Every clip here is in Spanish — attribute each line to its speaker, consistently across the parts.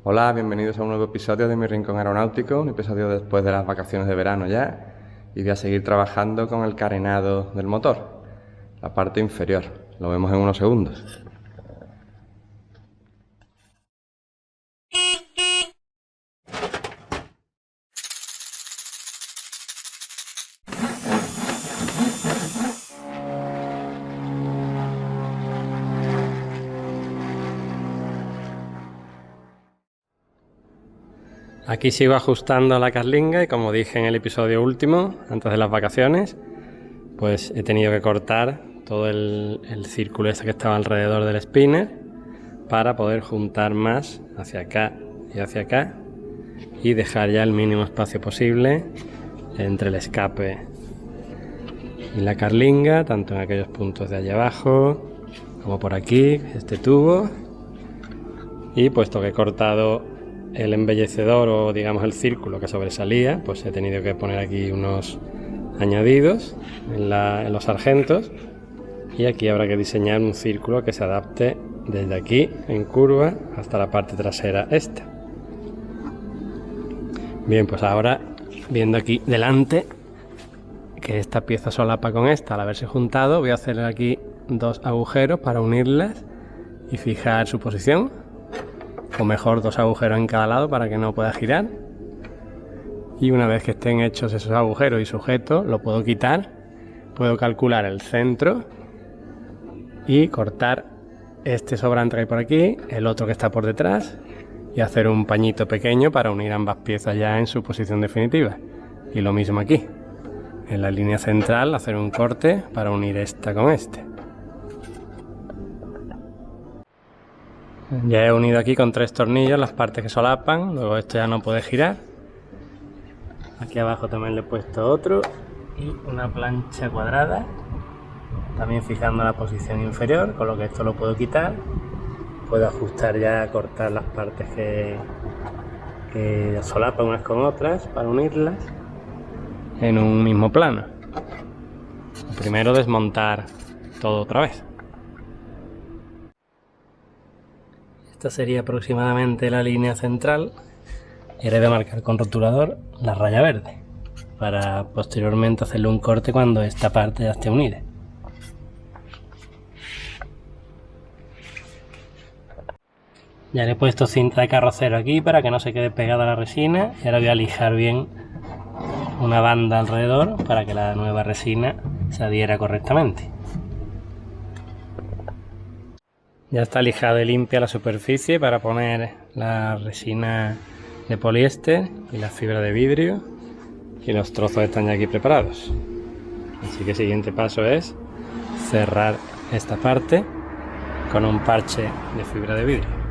Speaker 1: Hola, bienvenidos a un nuevo episodio de Mi Rincón Aeronáutico, un episodio después de las vacaciones de verano ya, y voy a seguir trabajando con el carenado del motor, la parte inferior. Lo vemos en unos segundos. Aquí sigo ajustando la carlinga y, como dije en el episodio último, antes de las vacaciones, pues he tenido que cortar todo el círculo ese que estaba alrededor del spinner para poder juntar más hacia acá y hacia acá y dejar ya el mínimo espacio posible entre el escape y la carlinga, tanto en aquellos puntos de allá abajo como por aquí, este tubo. Y puesto que he cortado el embellecedor o digamos el círculo que sobresalía, pues he tenido que poner aquí unos añadidos en los sargentos, y aquí habrá que diseñar un círculo que se adapte desde aquí en curva hasta la parte trasera esta. Bien, pues ahora, viendo aquí delante que esta pieza solapa con esta al haberse juntado, voy a hacer aquí dos agujeros para unirlas y fijar su posición, o mejor, dos agujeros en cada lado para que no pueda girar. Y una vez que estén hechos esos agujeros y sujetos, lo puedo quitar, puedo calcular el centro y cortar este sobrante que hay por aquí, el otro que está por detrás, y hacer un pañito pequeño para unir ambas piezas ya en su posición definitiva. Y lo mismo aquí, en la línea central hacer un corte para unir esta con este. Ya he unido aquí con 3 tornillos las partes que solapan, luego esto ya no puede girar. Aquí abajo también le he puesto otro y una plancha cuadrada, también fijando la posición inferior, con lo que esto lo puedo quitar. Puedo ajustar ya, cortar las partes que solapan unas con otras para unirlas en un mismo plano. Primero desmontar todo otra vez. Esta sería aproximadamente la línea central y ahora voy a marcar con rotulador la raya verde para posteriormente hacerle un corte cuando esta parte ya esté unida. Ya le he puesto cinta de carrocero aquí para que no se quede pegada a la resina, y ahora voy a lijar bien una banda alrededor para que la nueva resina se adhiera correctamente. Ya está lijada y limpia la superficie para poner la resina de poliéster y la fibra de vidrio, y los trozos están ya aquí preparados. Así que el siguiente paso es cerrar esta parte con un parche de fibra de vidrio.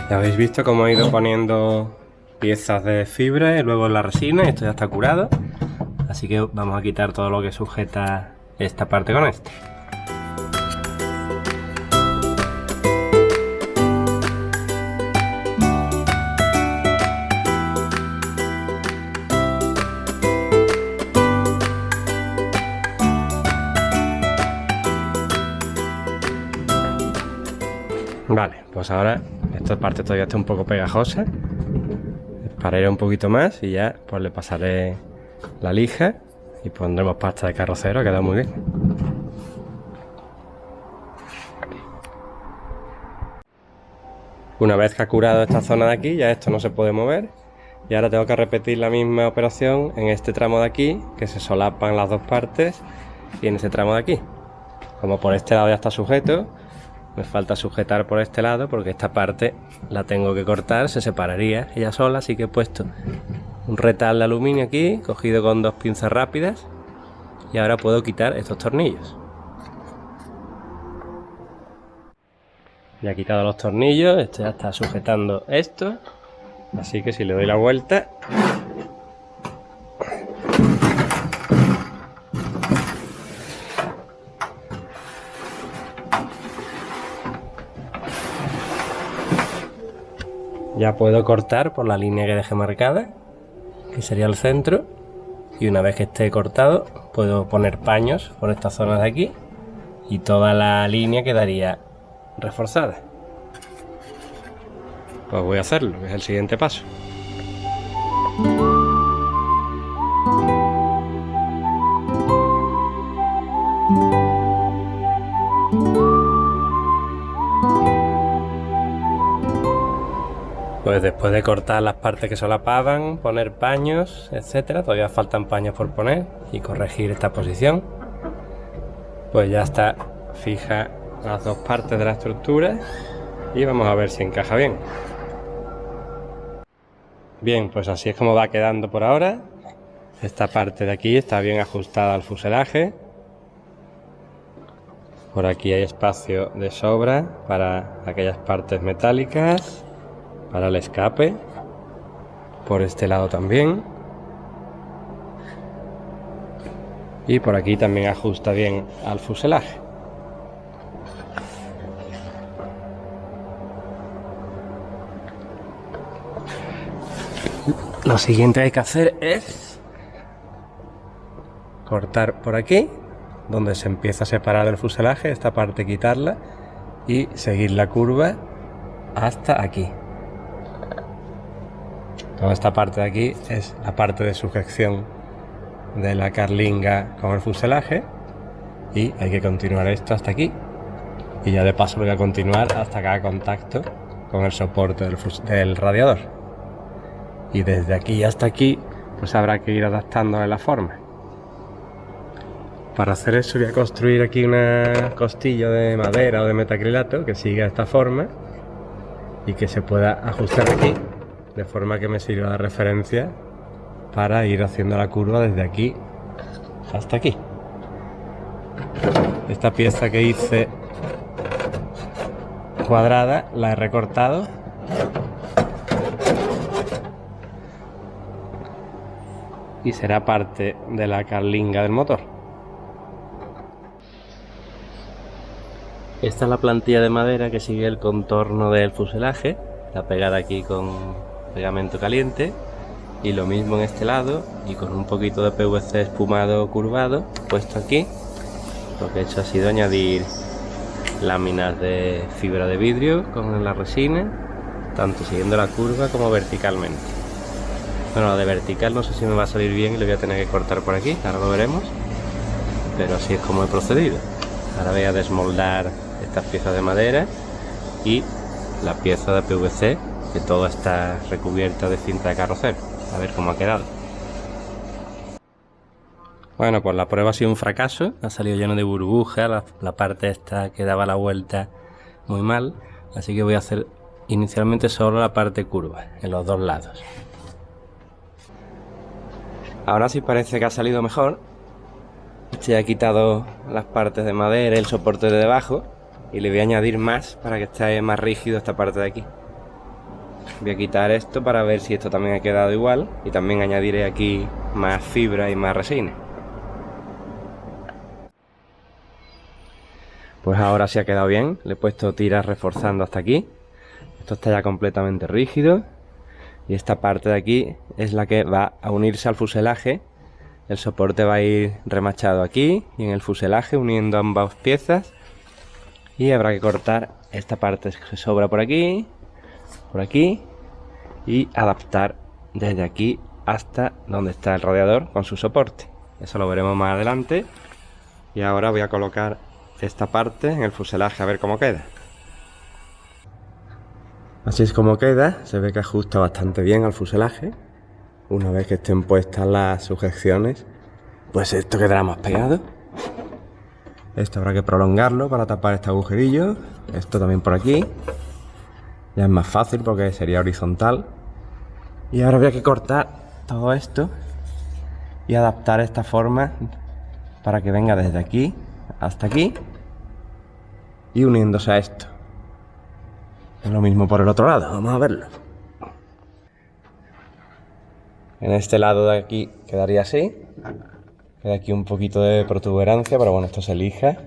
Speaker 1: Ya habéis visto cómo he ido poniendo piezas de fibra y luego la resina, y esto ya está curado. Así que vamos a quitar todo lo que sujeta esta parte con esto. Vale, pues ahora esta parte todavía está un poco pegajosa. Espareré un poquito más y ya pues le pasaré la lija y pondremos pasta de carrocero, ha quedado muy bien. Una vez que ha curado esta zona de aquí, ya esto no se puede mover, Y ahora tengo que repetir la misma operación en este tramo de aquí, que se solapan las dos partes, y en ese tramo de aquí. Como por este lado ya está sujeto, me falta sujetar por este lado porque esta parte la tengo que cortar, se separaría ella sola, así que he puesto un retal de aluminio aquí, cogido con dos pinzas rápidas, y ahora puedo quitar estos tornillos. Ya he quitado los tornillos, este ya está sujetando esto, así que si le doy la vuelta, ya puedo cortar por la línea que dejé marcada, que sería el centro, y una vez que esté cortado puedo poner paños por esta zona de aquí y toda la línea quedaría reforzada. Pues voy a hacerlo, que es el siguiente paso. Pues después de cortar las partes que solapaban, poner paños, etcétera, todavía faltan paños por poner y corregir esta posición, pues ya está fija las dos partes de la estructura y vamos a ver si encaja bien. Bien, pues así es como va quedando por ahora. Esta parte de aquí está bien ajustada al fuselaje. Por aquí hay espacio de sobra para aquellas partes metálicas, para el escape. Por este lado también. Y por aquí también ajusta bien al fuselaje. Lo siguiente que hay que hacer es cortar por aquí, donde se empieza a separar el fuselaje, esta parte quitarla y seguir la curva hasta aquí. Toda esta parte de aquí es la parte de sujeción de la carlinga con el fuselaje y hay que continuar esto hasta aquí y ya de paso voy a continuar hasta que haga contacto con el soporte del radiador. Y desde aquí hasta aquí pues habrá que ir adaptándole la forma. Para hacer eso voy a construir aquí una costilla de madera o de metacrilato que siga esta forma y que se pueda ajustar aquí, de forma que me sirva de referencia para ir haciendo la curva desde aquí hasta aquí. Esta pieza que hice cuadrada la he recortado y será parte de la carlinga del motor. Esta es la plantilla de madera que sigue el contorno del fuselaje, está pegada aquí con pegamento caliente y lo mismo en este lado y con un poquito de PVC espumado curvado puesto aquí. Lo que he hecho ha sido añadir láminas de fibra de vidrio con la resina, tanto siguiendo la curva como verticalmente. Bueno, la de vertical no sé si me va a salir bien y lo voy a tener que cortar por aquí, ahora lo veremos, pero así es como he procedido. Ahora voy a desmoldar estas piezas de madera y la pieza de PVC, que todo está recubierta de cinta de carrocero. A ver cómo ha quedado. Bueno, pues la prueba ha sido un fracaso, ha salido lleno de burbujas, la parte esta que daba la vuelta muy mal, así que voy a hacer inicialmente solo la parte curva, en los dos lados. Ahora sí parece que ha salido mejor. Ya he quitado las partes de madera, el soporte de debajo, y le voy a añadir más para que esté más rígido esta parte de aquí. Voy a quitar esto para ver si esto también ha quedado igual y también añadiré aquí más fibra y más resina. Pues ahora sí ha quedado bien, le he puesto tiras reforzando hasta aquí. Esto está ya completamente rígido y esta parte de aquí es la que va a unirse al fuselaje. El soporte va a ir remachado aquí y en el fuselaje uniendo ambas piezas y habrá que cortar esta parte que sobra por aquí y adaptar desde aquí hasta donde está el radiador con su soporte. Eso lo veremos más adelante y ahora voy a colocar esta parte en el fuselaje a ver cómo queda. Así es como queda, se ve que ajusta bastante bien al fuselaje una vez que estén puestas las sujeciones, pues esto quedará más pegado. Esto habrá que prolongarlo para tapar este agujerillo. Esto también por aquí. Ya es más fácil porque sería horizontal. Y ahora habría que cortar todo esto y adaptar esta forma para que venga desde aquí hasta aquí y uniéndose a esto. Es lo mismo por el otro lado, vamos a verlo. En este lado de aquí quedaría así. Queda aquí un poquito de protuberancia, pero bueno, esto se lija.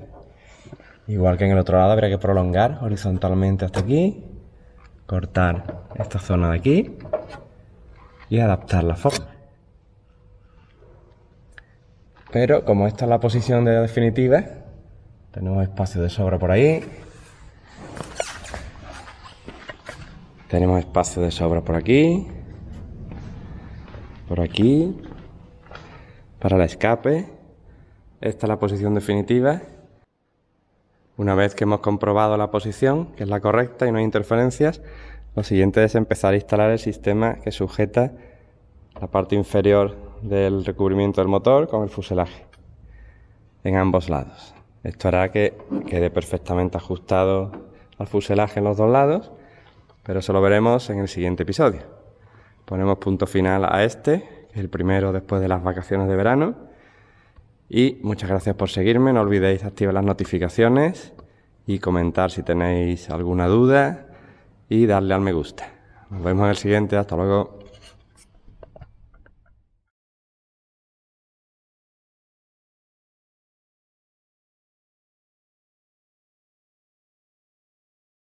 Speaker 1: Igual que en el otro lado habría que prolongar horizontalmente hasta aquí, cortar esta zona de aquí y adaptar la forma. Pero como esta es la posición de definitiva, tenemos espacio de sobra por ahí. Tenemos espacio de sobra por aquí. Por aquí. Para el escape. Esta es la posición definitiva. Una vez que hemos comprobado la posición, que es la correcta y no hay interferencias, lo siguiente es empezar a instalar el sistema que sujeta la parte inferior del recubrimiento del motor con el fuselaje en ambos lados. Esto hará que quede perfectamente ajustado al fuselaje en los dos lados, pero eso lo veremos en el siguiente episodio. Ponemos punto final a este, que es el primero después de las vacaciones de verano. Y muchas gracias por seguirme, no olvidéis activar las notificaciones y comentar si tenéis alguna duda y darle al me gusta. Nos vemos en el siguiente, hasta luego.